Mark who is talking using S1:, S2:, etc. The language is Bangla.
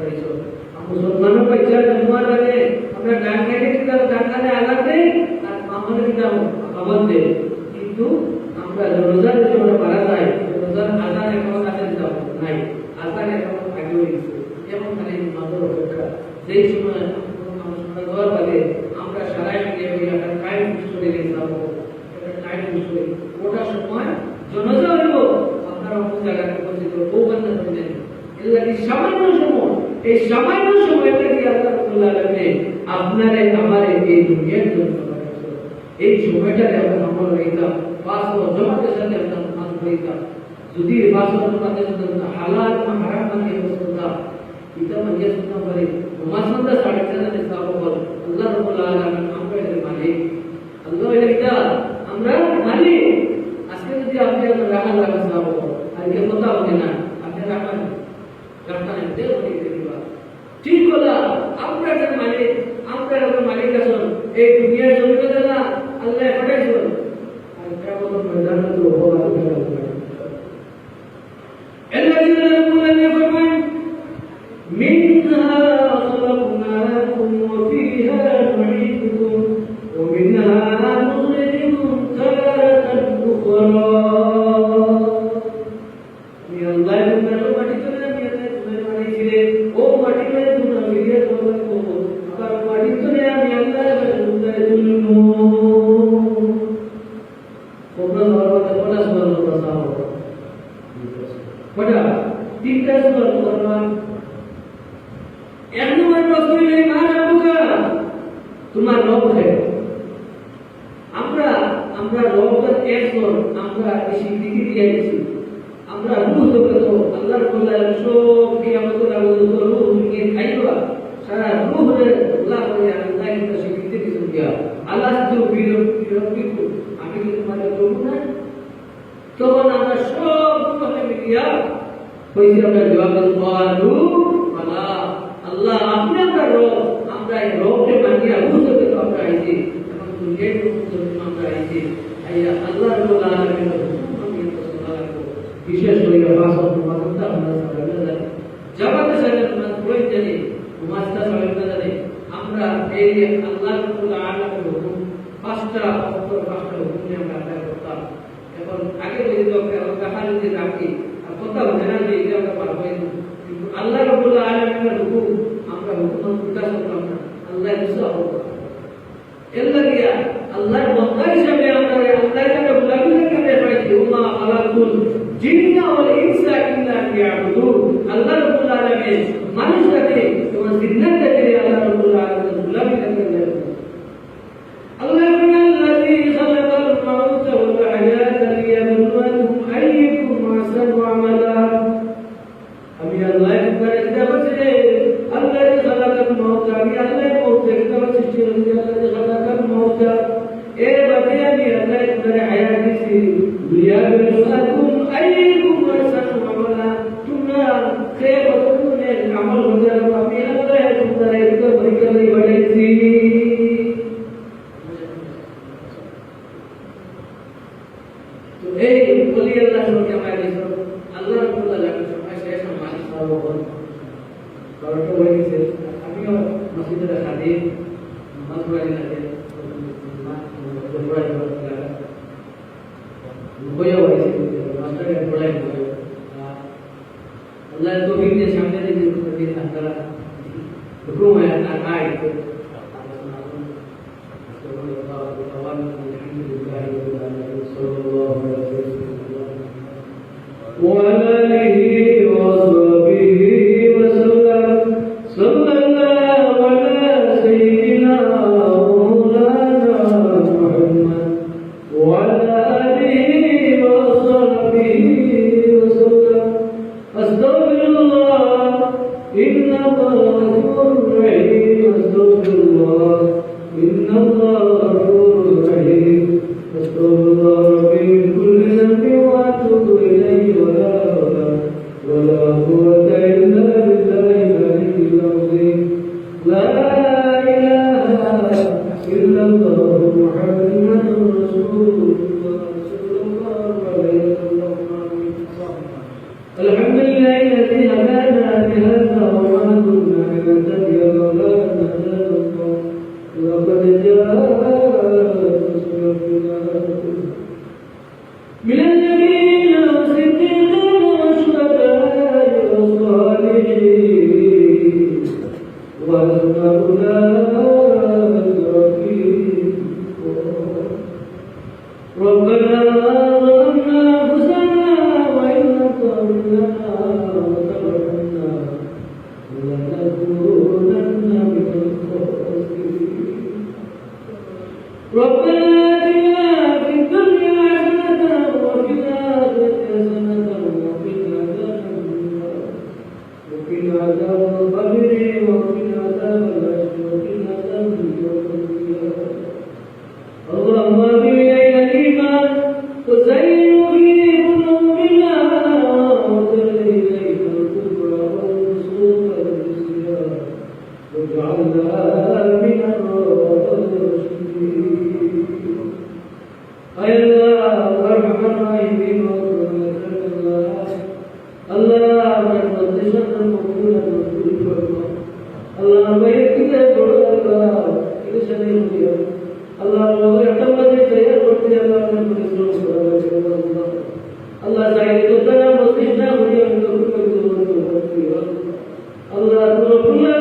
S1: দিছো মুসলমানও পয়সা জমা করে আমরা ডাক খাইলে কি ডাক্তারে আঘাত দেয় আর আমাদের কি খবর দেয় কিন্তু আমরা রোজার সময় পারা যায় রোজার আজান এখন কাছে যাও নাই আজান এখন আগে হয়েছে যেমন খালি মাদর অপেক্ষা যেই সময় আমরা ঘর বাদে আমরা সারাই মিলিয়ে একটা টাইম ফিক্স করে যাবো একটা টাইম ফিক্স করে ওটা সময় জনতা হইব আপনারা কোন জায়গায় উপস্থিত বউ বান্ধব হবেন এগুলা কি সামান্য সময় এই সামান্য সময়টা কি আল্লাহ রাখবে আপনারে আমারে এই দুনিয়ার জন্য এই সময়টাতে আমরা আমল হইতাম পাঁচ জমাতের সাথে আমরা নামাজ পড়িতাম যদি পাঁচ জমাতের সাথে হালাল বা হারাম মানে বস্তুটা এটা মানে শুনতাম পারে নামাজ পড়তে সাড়ে চারটে যাবো বল আল্লাহ রাব্বুল আলামিন আমরা এর মালিক আল্লাহ এটা আমরা মালিক আজকে যদি আপনি রাখা লাগা যাবো আর কে কথা বলে না আপনি রাখা রাখতাম দেব দিবা ঠিক কথা আমরা যে মালিক আমরা এর মালিক আছেন এই দুনিয়ার জমিতে না আল্লাহ পাঠাইছেন আর কিয়ামতের ময়দানে তো হওয়া হবে الذين يقولون فرمان منها خلقناكم وفيها نعيدكم ومنها نخرجكم تارة أخرى তোমার রব है আমরা আমরা রবের একজন আমরা বেশি দিকে দিয়েছি আমরা রূহ জগত আল্লাহর বলার সব কিয়ামতের আগে রূহ নিয়ে খাইবা সারা রূহের আল্লাহ করে আল্লাহ কি স্বীকৃতি দিয়েছেন কিয়া আল্লাহ তো বিরক্তি আমি কি তোমার করব না তখন আমরা সব কথা মিলিয়া কইছি আমরা জবাব দেবো আল্লাহ আপনি আপনার রব আমরা এই রবকে মানিয়া রূহ জগত আমরা আইছি এবং দুনিয়ার জন্য আমরা আইছি আইয়া আল্লাহ রাব্বুল আলামিনের বিশেষ করে বাসন মানতা আমরা সারা জামাতে সারা নামাজ পড়ে জানি নামাজটা সারা জানি আমরা এই আল্লাহ রাব্বুল আলামিনের হুকুম পাঁচটা হুকুম নিয়ে আমরা আদায় করতাম এখন আগে যদি কাহার যদি রাখি আর কথা বলে না যে এটা আমরা পারবো কিন্তু আল্লাহ রাব্বুল আলামিনের হুকুম আমরা হুকুম উল্টা করতাম না আল্লাহ বুঝা হতো এর লাগিয়া আল্লাহর বান্দা হিসেবে আমরা আল্লাহর কাছে গোলামি করতে পাইছি ওমা খালাকুল জিন্না ওয়াল ইনসা ইল্লা লিয়াবুদুন আল্লাহ রাব্বুল আলামিন মানুষকে এবং জিন্নাতকে আল্লাহ রাব্বুল আলামিন গোলামি করতে আল্লাহ আল্লাযী খালাকাল মাউতা ওয়াল হায়াতা লিয়াবলুয়াকুম আইয়ুকুম আহসানু আমালা আমি আল্লাহ করে দেবছে আল্লাযী খালাকাল মাউতা আমি আল্লাহ মউতকে দেবছে আল্লাযী খালাকাল মাউতা এর বাদে আমি আল্লাহ করে হায়াত দিছি লিয়াবলুয়াকুম আইয়ুকুম আহসানু আমালা তোমরা কে বলুনে আমল হবে আমি আল্লাহ তোমাদের পরীক্ষা লই বাড়াইছি তো এই বলি আল্লাহ সঙ্গে আমাদের আল্লাহ রাব্বুল আলামিন সময় শেষ সম্মান সর্বক্ষণ কারণটা হয়ে গেছে আমিও মসজিদের খাদিম নামাজ পড়াই না যে বইয়া হয়েছে মাস্টারে পড়াই আল্লাহ তৌফিক দিয়ে সামনে দিয়ে আপনারা হুকুম হয় না আয় وآله وصحبه وسلم صلى الله على سيدنا مولانا محمد وعلى آله وصحبه وسلم أستغفر الله إن الله غفور رحيم أستغفر الله إن الله غفور رحيم أستغفر الله ربي من كل ذنب وأتوب إليه ولا قوة إلا بالله العلي العظيم لا إله إلا الله محمد رسول الله صلى الله عليه وسلم الحمد لله الذي هدانا لهذا وما كنا عذاب القبر وقنا عذاب الحشر وقنا عذاب القبر. اللهم اهدنا الى الايمان وزينه في قلوبنا وكره الينا الكفر والفسوق والعصيان واجعلنا من الراشدين. اي الله ارحم الراحمين Allah menentukan pembunuhan berikutnya. Allah baik kita berdoa itu sendiri. Allah berkata saya seperti Allah berfirman. Allah saya itu dalam muslimah beliau untuk berdoa. Allah berfirman